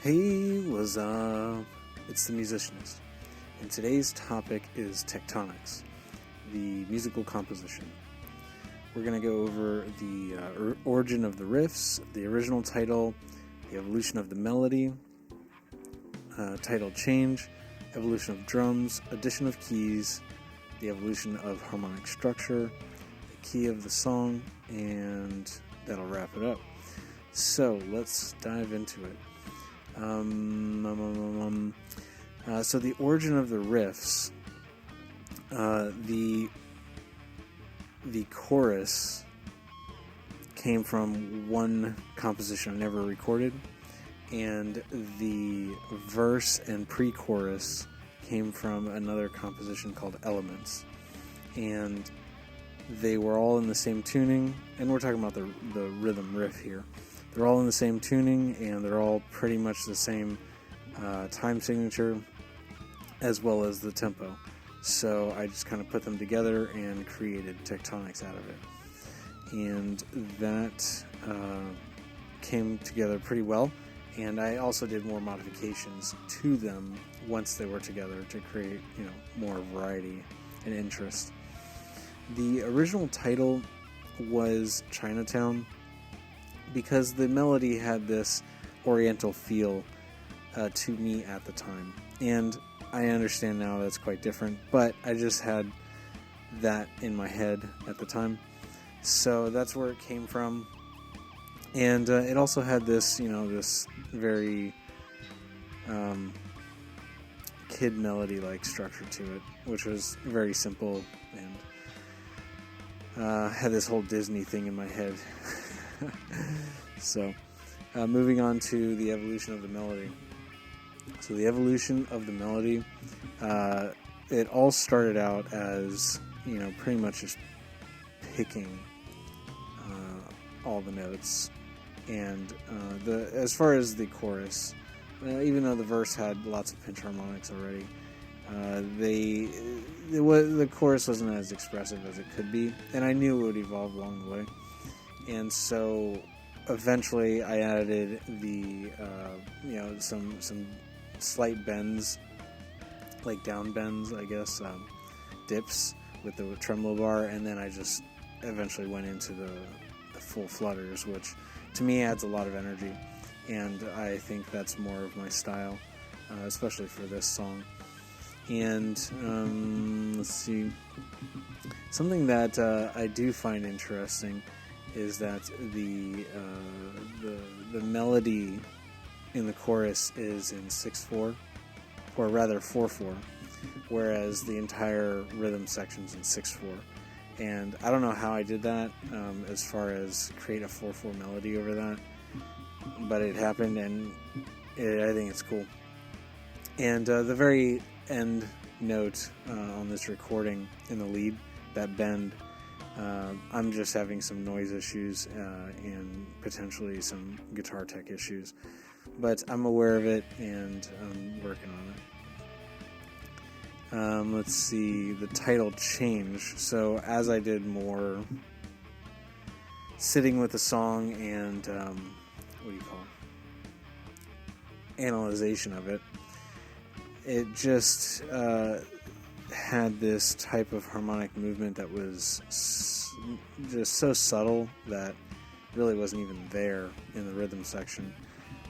Hey, what's up? It's the Musicianist, and today's topic is Tectonics, the musical composition. We're going to go over the origin of the riffs, the original title, the evolution of the melody, title change, evolution of drums, addition of keys, the evolution of harmonic structure, the key of the song, and that'll wrap it up. So let's dive into it. So the origin of the riffs, the chorus came from one composition I never recorded, and the verse and pre-chorus came from another composition called Elements, and they were all in the same tuning, and we're talking about the rhythm riff here. They're all in the same tuning, and they're all pretty much the same time signature as well as the tempo. So I just kind of put them together and created Tectonics out of it. And that came together pretty well. And I also did more modifications to them once they were together to create, more variety and interest. The original title was Chinatown, because the melody had this oriental feel to me at the time. And I understand now that's quite different, but I just had that in my head at the time. So that's where it came from. And it also had this, this very kid melody-like structure to it, which was very simple, and had this whole Disney thing in my head. So, moving on to the evolution of the melody. So the evolution of the melody, it all started out as, pretty much just picking all the notes. And as far as the chorus, even though the verse had lots of pinch harmonics already, the chorus wasn't as expressive as it could be, and I knew it would evolve along the way. And so eventually I added the some slight bends, like down bends, I guess, dips with the tremolo bar, and then I just eventually went into the full flutters, which to me adds a lot of energy, and I think that's more of my style, especially for this song. And let's see, something that I do find interesting is that the melody in the chorus is in 6/4, or rather 4/4, whereas the entire rhythm section's in 6/4. And I don't know how I did that, as far as create a 4/4 melody over that, but it happened, and I think it's cool. And the very end note on this recording in the lead, that bend, I'm just having some noise issues and potentially some guitar tech issues, but I'm aware of it and I'm working on it. Let's see, the title change. So as I did more sitting with the song and analyzation of it, it just had this type of harmonic movement that was just so subtle that really wasn't even there in the rhythm section,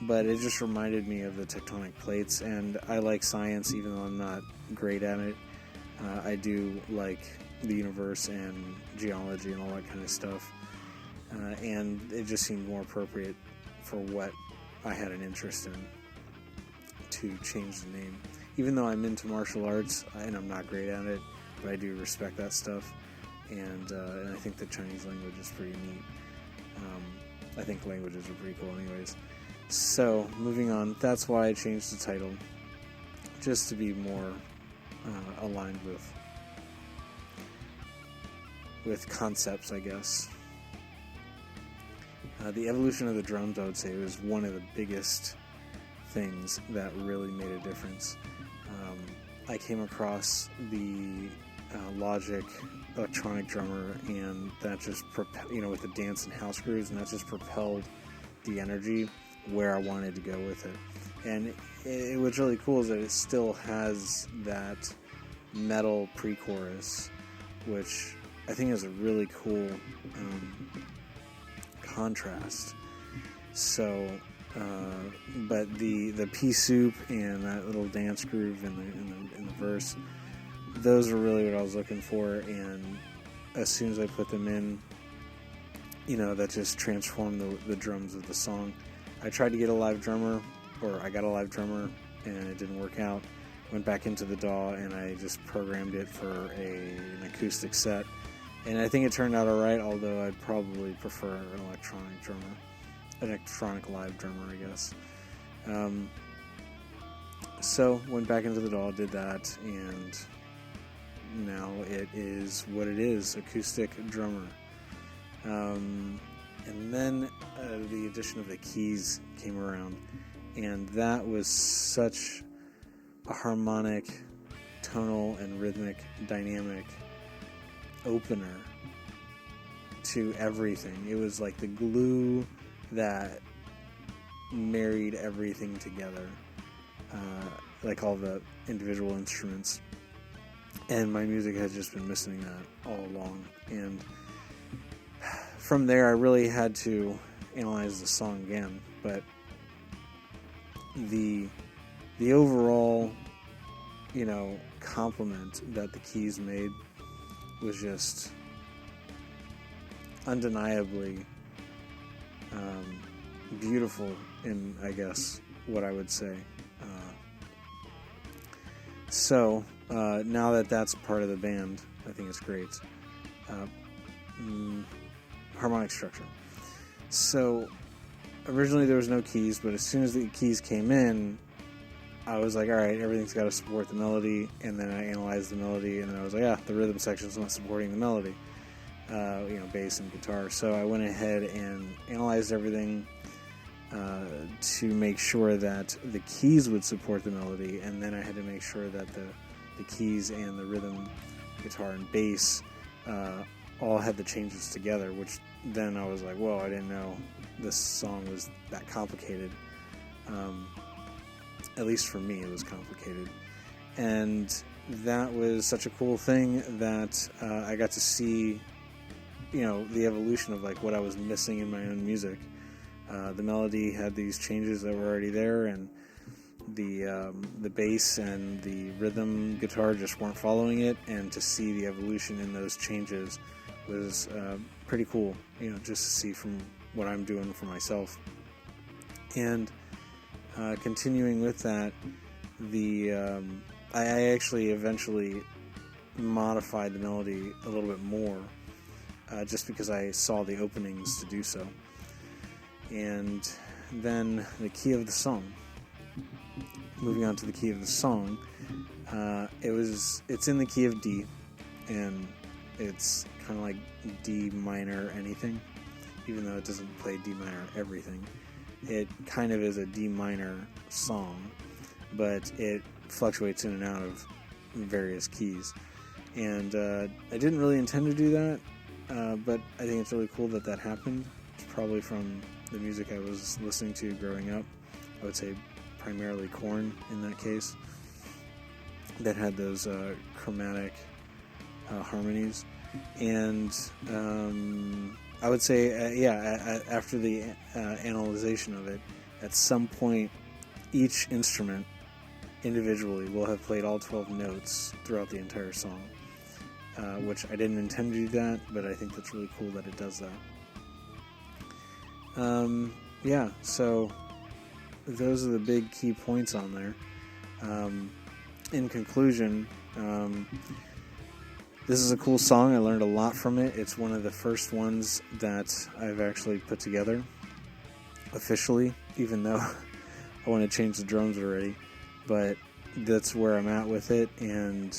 but it just reminded me of the tectonic plates. And I like science, even though I'm not great at it. I do like the universe and geology and all that kind of stuff, and it just seemed more appropriate for what I had an interest in to change the name. Even though I'm into martial arts and I'm not great at it, but I do respect that stuff, and I think the Chinese language is pretty neat. I think languages are pretty cool anyways. So, moving on, that's why I changed the title, just to be more aligned with concepts, I guess. The evolution of the drums, I would say, was one of the biggest things that really made a difference. I came across the Logic electronic drummer, and that just with the dance and house grooves, and that just propelled the energy where I wanted to go with it. And what's really cool is that it still has that metal pre-chorus, which I think is a really cool contrast. So, but the pea soup and that little dance groove in the verse, those were really what I was looking for. And as soon as I put them in, that just transformed the drums of the song. I tried to get a live drummer, or I got a live drummer, and it didn't work out. Went back into the DAW, and I just programmed it for an acoustic set. And I think it turned out alright, although I'd probably prefer an electronic live drummer, I guess. So, went back into the DAW, did that, and now it is what it is, acoustic drummer. And then the addition of the keys came around, and that was such a harmonic, tonal, and rhythmic dynamic opener to everything. It was like the glue that married everything together, like all the individual instruments. And my music has just been missing that all along. And from there, I really had to analyze the song again. But the overall, compliment that the keys made was just undeniably beautiful in, I guess, what I would say. So now that that's part of the band, I think it's great. Harmonic structure. So originally there was no keys, but as soon as the keys came in, I was like, all right, everything's got to support the melody. And then I analyzed the melody, and then I was like, the rhythm section's not supporting the melody, bass and guitar. So I went ahead and analyzed everything to make sure that the keys would support the melody, and then I had to make sure that the keys and the rhythm, guitar, and bass all had the changes together, which then I was like, whoa, I didn't know this song was that complicated. At least for me, it was complicated. And that was such a cool thing that I got to see, the evolution of like what I was missing in my own music. The melody had these changes that were already there, and the bass and the rhythm guitar just weren't following it. And to see the evolution in those changes was pretty cool, just to see from what I'm doing for myself. And continuing with that, I actually eventually modified the melody a little bit more, just because I saw the openings to do so. And then the key of the song. Moving on to the key of the song, it's in the key of D, and it's kind of like D minor anything, even though it doesn't play D minor everything. It kind of is a D minor song, but it fluctuates in and out of various keys. And I didn't really intend to do that, but I think it's really cool that happened. It's probably from the music I was listening to growing up. I would say primarily Korn in that case, that had those chromatic harmonies. And I would say, after the analyzation of it, at some point, each instrument individually will have played all 12 notes throughout the entire song, which I didn't intend to do that, but I think that's really cool that it does that. So those are the big key points on there. In conclusion, this is a cool song. I learned a lot from it. It's one of the first ones that I've actually put together officially, even though I want to change the drums already. But that's where I'm at with it, and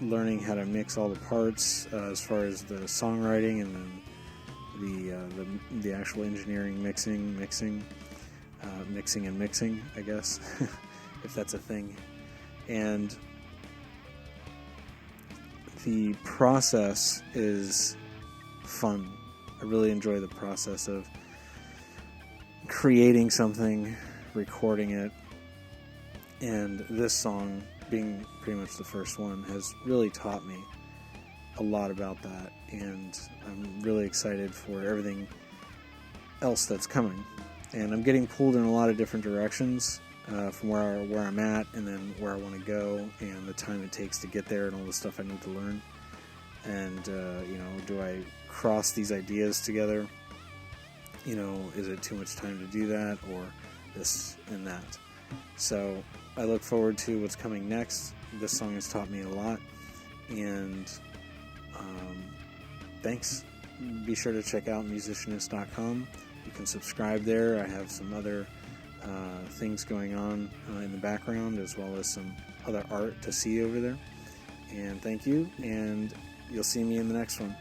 learning how to mix all the parts as far as the songwriting, and then the actual engineering, mixing, I guess, if that's a thing. And the process is fun. I really enjoy the process of creating something recording it, and this song being pretty much the first one has really taught me a lot about that, and I'm really excited for everything else that's coming. And I'm getting pulled in a lot of different directions from where I'm at, and then where I want to go, and the time it takes to get there, and all the stuff I need to learn. And do I cross these ideas together? Is it too much time to do that, or this and that? So I look forward to what's coming next. This song has taught me a lot, and thanks. Be sure to check out Musicianist.com. You can subscribe there. I have some other things going on in the background, as well as some other art to see over there. And thank you, and you'll see me in the next one.